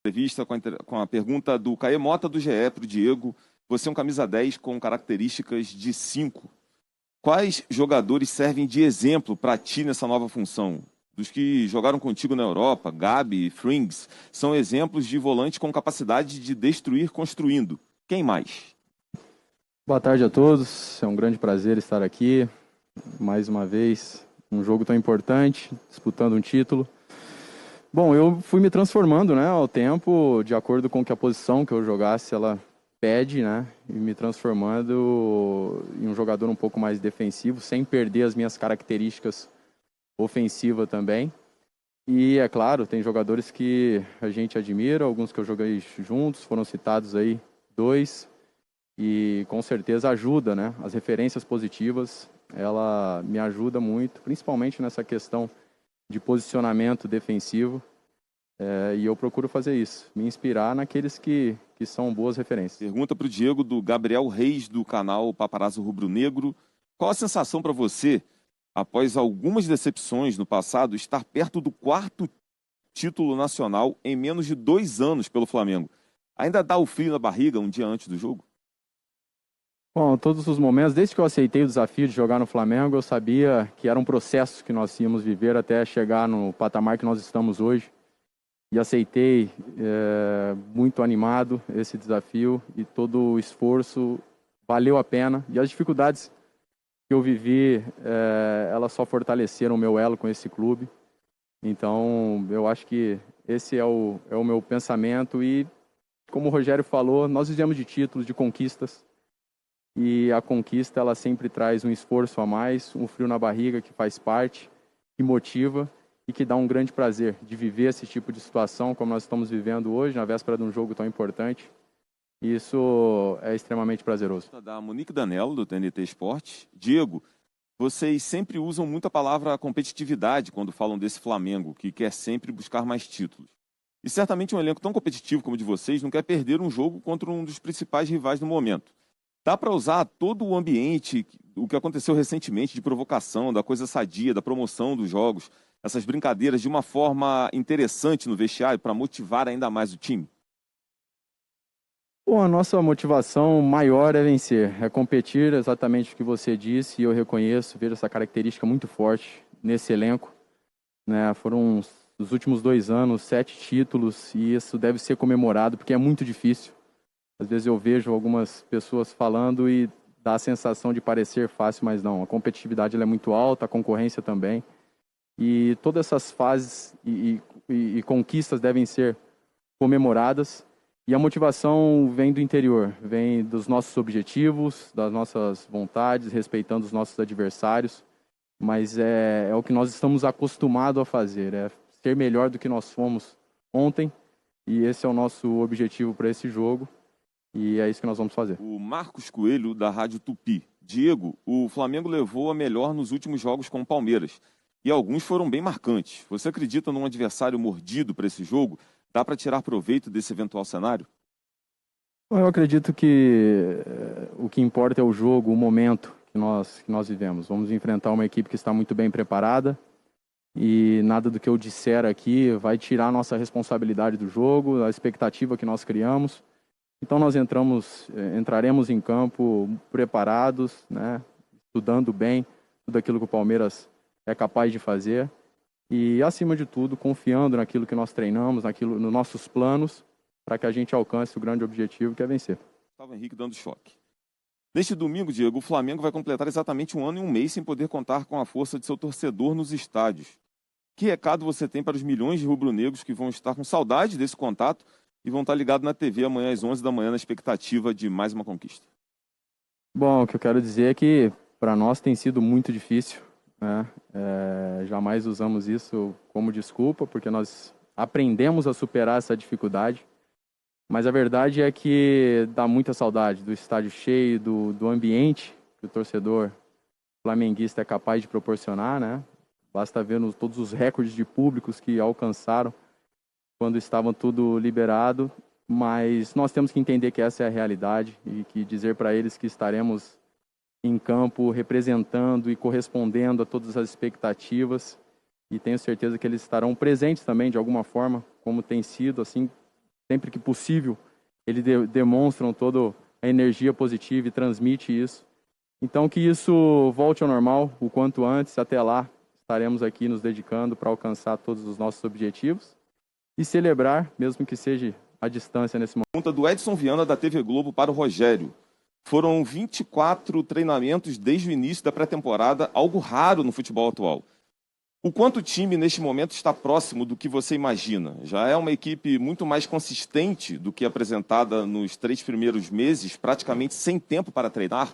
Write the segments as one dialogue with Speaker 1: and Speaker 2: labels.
Speaker 1: entrevista com a pergunta do Caê Mota do GE para o Diego. Você é um camisa 10 com características de 5. Quais jogadores servem de exemplo para ti nessa nova função? Dos que jogaram contigo na Europa, Gabi, Frings, são exemplos de volante com capacidade de destruir construindo. Quem mais?
Speaker 2: Boa tarde a todos, é um grande prazer estar aqui, mais uma vez, um jogo tão importante, disputando um título. Bom, eu fui me transformando, né, ao tempo, de acordo com que a posição que eu jogasse, ela pede, né, e me transformando em um jogador um pouco mais defensivo, sem perder as minhas características ofensivas também. E, é claro, tem jogadores que a gente admira, alguns que eu joguei juntos, foram citados aí 2, e com certeza ajuda, né, as referências positivas, ela me ajuda muito, principalmente nessa questão de posicionamento defensivo, e eu procuro fazer isso, me inspirar naqueles que são boas referências.
Speaker 1: Pergunta para o Diego, do Gabriel Reis, do canal Paparazzo Rubro Negro. Qual a sensação para você, após algumas decepções no passado, estar perto do 4º título nacional em menos de 2 anos pelo Flamengo? Ainda dá o frio na barriga um dia antes do jogo?
Speaker 2: Bom, todos os momentos, desde que eu aceitei o desafio de jogar no Flamengo, eu sabia que era um processo que nós íamos viver até chegar no patamar que nós estamos hoje. E aceitei muito animado esse desafio e todo o esforço valeu a pena. E as dificuldades que eu vivi, elas só fortaleceram o meu elo com esse clube. Então, eu acho que esse é o meu pensamento. E, como o Rogério falou, nós vivemos de títulos, de conquistas. E a conquista, ela sempre traz um esforço a mais, um frio na barriga que faz parte, que motiva e que dá um grande prazer de viver esse tipo de situação como nós estamos vivendo hoje, na véspera de um jogo tão importante. E isso é extremamente prazeroso.
Speaker 1: Da Monique Danello, do TNT Esporte. Diego, vocês sempre usam muito a palavra competitividade quando falam desse Flamengo, que quer sempre buscar mais títulos. E certamente um elenco tão competitivo como o de vocês não quer perder um jogo contra um dos principais rivais no momento. Dá para usar todo o ambiente, o que aconteceu recentemente de provocação, da coisa sadia, da promoção dos jogos, essas brincadeiras de uma forma interessante no vestiário para motivar ainda mais o time?
Speaker 2: Bom, a nossa motivação maior é vencer, é competir, exatamente o que você disse, e eu reconheço, vejo essa característica muito forte nesse elenco. Né? Foram, nos últimos 2 anos, 7 títulos, e isso deve ser comemorado, porque é muito difícil. Às vezes eu vejo algumas pessoas falando e dá a sensação de parecer fácil, mas não. A competitividade ela é muito alta, a concorrência também. E todas essas fases e conquistas devem ser comemoradas. E a motivação vem do interior, vem dos nossos objetivos, das nossas vontades, respeitando os nossos adversários. Mas é o que nós estamos acostumados a fazer, é ser melhor do que nós fomos ontem. E esse é o nosso objetivo para esse jogo. E é isso que nós vamos fazer.
Speaker 1: O Marcos Coelho, da Rádio Tupi. Diego, o Flamengo levou a melhor nos últimos jogos com o Palmeiras. E alguns foram bem marcantes. Você acredita num adversário mordido para esse jogo? Dá para tirar proveito desse eventual cenário?
Speaker 2: Eu acredito que o que importa é o jogo, o momento que nós vivemos. Vamos enfrentar uma equipe que está muito bem preparada. E nada do que eu disser aqui vai tirar a nossa responsabilidade do jogo, a expectativa que nós criamos. Então nós entraremos em campo preparados, né, estudando bem tudo aquilo que o Palmeiras é capaz de fazer e, acima de tudo, confiando naquilo que nós treinamos, nos nossos planos, para que a gente alcance o grande objetivo, que é vencer.
Speaker 1: Gustavo Henrique dando choque. Neste domingo, Diego, o Flamengo vai completar exatamente 1 ano e 1 mês sem poder contar com a força de seu torcedor nos estádios. Que recado você tem para os milhões de rubro-negros que vão estar com saudade desse contato e vão estar ligados na TV amanhã às 11 da manhã na expectativa de mais uma conquista?
Speaker 2: Bom, o que eu quero dizer é que para nós tem sido muito difícil, né? Jamais usamos isso como desculpa, porque nós aprendemos a superar essa dificuldade, mas a verdade é que dá muita saudade do estádio cheio, do ambiente que o torcedor flamenguista é capaz de proporcionar, né? Basta ver todos os recordes de públicos que alcançaram quando estava tudo liberado, mas nós temos que entender que essa é a realidade e que dizer para eles que estaremos em campo representando e correspondendo a todas as expectativas, e tenho certeza que eles estarão presentes também de alguma forma, como tem sido, assim sempre que possível, eles demonstram toda a energia positiva e transmite isso. Então, que isso volte ao normal o quanto antes. Até lá, estaremos aqui nos dedicando para alcançar todos os nossos objetivos e celebrar, mesmo que seja à distância nesse momento.
Speaker 1: Pergunta do Edson Viana, da TV Globo, para o Rogério. Foram 24 treinamentos desde o início da pré-temporada, algo raro no futebol atual. O quanto o time, neste momento, está próximo do que você imagina? Já é uma equipe muito mais consistente do que apresentada nos 3 primeiros meses, praticamente sem tempo para treinar?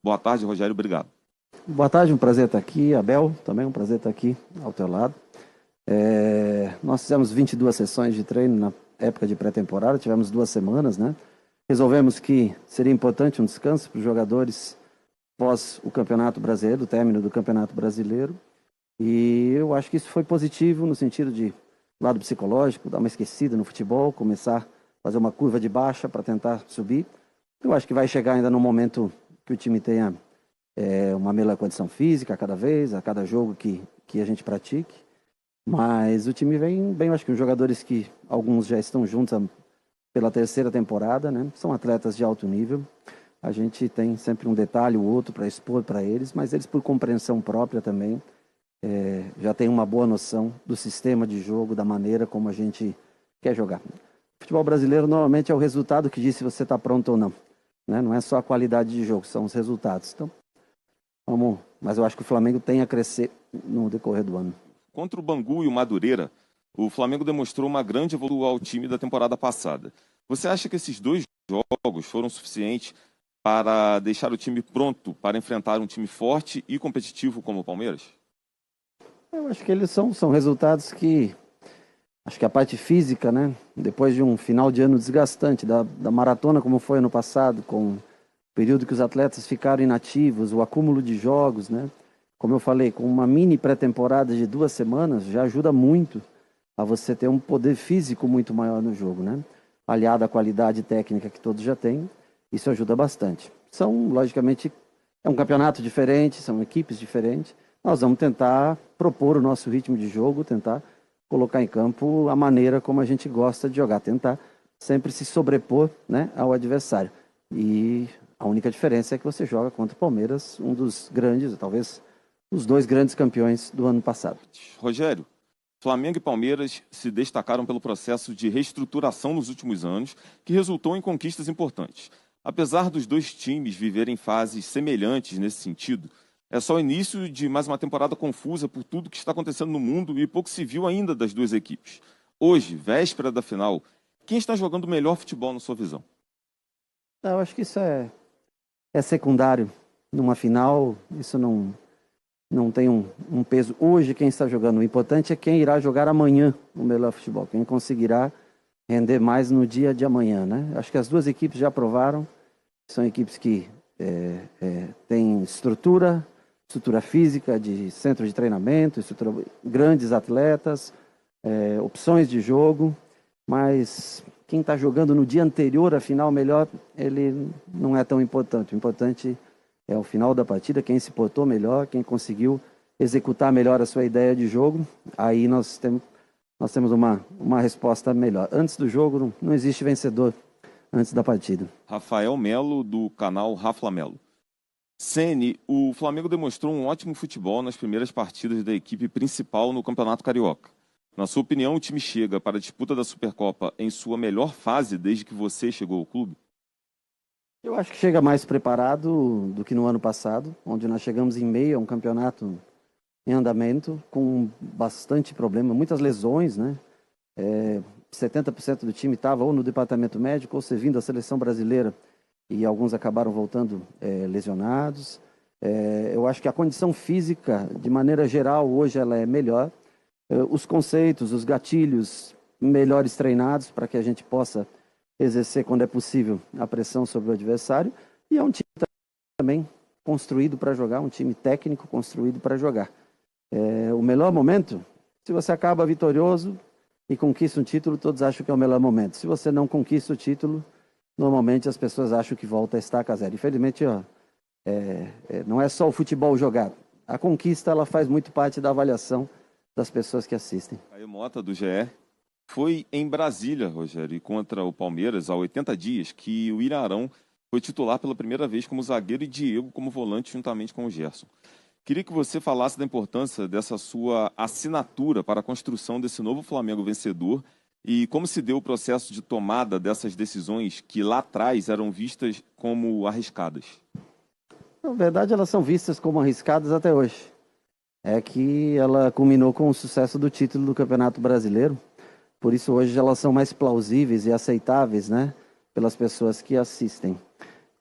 Speaker 1: Boa tarde, Rogério. Obrigado.
Speaker 3: Boa tarde, um prazer estar aqui. Abel, também um prazer estar aqui ao teu lado. Nós fizemos 22 sessões de treino na época de pré-temporada, tivemos 2 semanas, né? Resolvemos que seria importante um descanso para os jogadores pós o Campeonato Brasileiro, o término do Campeonato Brasileiro. E eu acho que isso foi positivo no sentido de lado psicológico, dar uma esquecida no futebol, começar a fazer uma curva de baixa para tentar subir. Eu acho que vai chegar ainda no momento que o time tenha uma melhor condição física a cada vez, a cada jogo que a gente pratique. Mas o time vem bem, eu acho que os jogadores que alguns já estão juntos pela 3ª temporada, né? São atletas de alto nível. A gente tem sempre um detalhe ou outro para expor para eles, mas eles por compreensão própria também já têm uma boa noção do sistema de jogo, da maneira como a gente quer jogar. O futebol brasileiro normalmente é o resultado que diz se você está pronto ou não, né? Não é só a qualidade de jogo, são os resultados. Então, mas eu acho que o Flamengo tem a crescer no decorrer do ano.
Speaker 1: Contra o Bangu e o Madureira, o Flamengo demonstrou uma grande evolução ao time da temporada passada. Você acha que esses 2 jogos foram suficientes para deixar o time pronto para enfrentar um time forte e competitivo como o Palmeiras?
Speaker 3: Eu acho que eles são resultados que... Acho que a parte física, né? Depois de um final de ano desgastante, da maratona como foi ano passado, com o período que os atletas ficaram inativos, o acúmulo de jogos, né? Como eu falei, com uma mini pré-temporada de 2 semanas, já ajuda muito a você ter um poder físico muito maior no jogo, né? Aliado à qualidade técnica que todos já têm, isso ajuda bastante. Logicamente, é um campeonato diferente, são equipes diferentes. Nós vamos tentar propor o nosso ritmo de jogo, tentar colocar em campo a maneira como a gente gosta de jogar, tentar sempre se sobrepor, né, ao adversário. E a única diferença é que você joga contra o Palmeiras, um dos grandes, talvez os 2 grandes campeões do ano passado.
Speaker 1: Rogério, Flamengo e Palmeiras se destacaram pelo processo de reestruturação nos últimos anos, que resultou em conquistas importantes. Apesar dos 2 times viverem fases semelhantes nesse sentido, é só o início de mais uma temporada confusa por tudo que está acontecendo no mundo e pouco se viu ainda das 2 equipes. Hoje, véspera da final, quem está jogando o melhor futebol na sua visão?
Speaker 3: Eu acho que isso é secundário. Numa final, isso não tem um peso. Hoje, quem está jogando, o importante é quem irá jogar amanhã o melhor futebol, quem conseguirá render mais no dia de amanhã, né? Acho que as 2 equipes já provaram, são equipes que têm estrutura física, de centro de treinamento, grandes atletas, opções de jogo, mas quem está jogando no dia anterior à final melhor, ele não é tão importante. O importante é o final da partida, quem se portou melhor, quem conseguiu executar melhor a sua ideia de jogo. Aí nós temos uma resposta melhor. Antes do jogo, não existe vencedor antes da partida.
Speaker 1: Rafael Melo, do canal Rafa Melo. Ceni, o Flamengo demonstrou um ótimo futebol nas primeiras partidas da equipe principal no Campeonato Carioca. Na sua opinião, o time chega para a disputa da Supercopa em sua melhor fase desde que você chegou ao clube?
Speaker 3: Eu acho que chega mais preparado do que no ano passado, onde nós chegamos em meio a um campeonato em andamento, com bastante problema, muitas lesões, né? 70% do time estava ou no departamento médico ou servindo a seleção brasileira, e alguns acabaram voltando lesionados. Eu acho que a condição física, de maneira geral, hoje ela é melhor. Os conceitos, os gatilhos melhores treinados para que a gente possa exercer, quando é possível, a pressão sobre o adversário. E é um time também construído para jogar, um time técnico construído para jogar. O melhor momento, se você acaba vitorioso e conquista um título, todos acham que é o melhor momento. Se você não conquista o título, normalmente as pessoas acham que volta a estaca zero. Infelizmente, não é só o futebol jogado. A conquista ela faz muito parte da avaliação das pessoas que assistem.
Speaker 1: Caio Mota, do GE. Foi em Brasília, Rogério, e contra o Palmeiras, há 80 dias, que o William Arão foi titular pela primeira vez como zagueiro e Diego como volante juntamente com o Gerson. Queria que você falasse da importância dessa sua assinatura para a construção desse novo Flamengo vencedor e como se deu o processo de tomada dessas decisões que lá atrás eram vistas como arriscadas.
Speaker 3: Na verdade, elas são vistas como arriscadas até hoje. É que ela culminou com o sucesso do título do Campeonato Brasileiro. Por isso, hoje, elas são mais plausíveis e aceitáveis, né, pelas pessoas que assistem.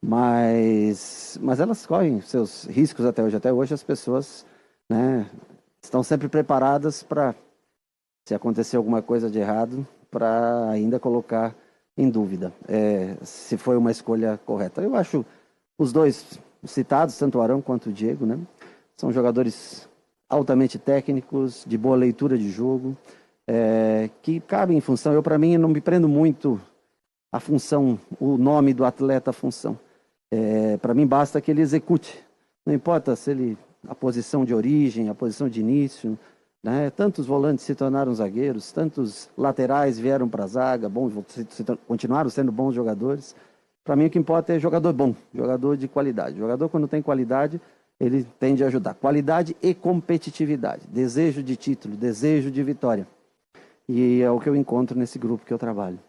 Speaker 3: Mas elas correm seus riscos até hoje. Até hoje, as pessoas, né, estão sempre preparadas para, se acontecer alguma coisa de errado, para ainda colocar em dúvida se foi uma escolha correta. Eu acho os dois citados, tanto o Arão quanto o Diego, né, são jogadores altamente técnicos, de boa leitura de jogo, que cabem em função. Para mim, eu não me prendo muito a função, o nome do atleta, a função. Para mim, basta que ele execute. Não importa se ele, a posição de origem, a posição de início, né? Tantos volantes se tornaram zagueiros, tantos laterais vieram para a zaga, continuaram sendo bons jogadores. Para mim, o que importa é jogador bom, jogador de qualidade. Jogador, quando tem qualidade, ele tende a ajudar. Qualidade e competitividade, desejo de título, desejo de vitória. E é o que eu encontro nesse grupo que eu trabalho.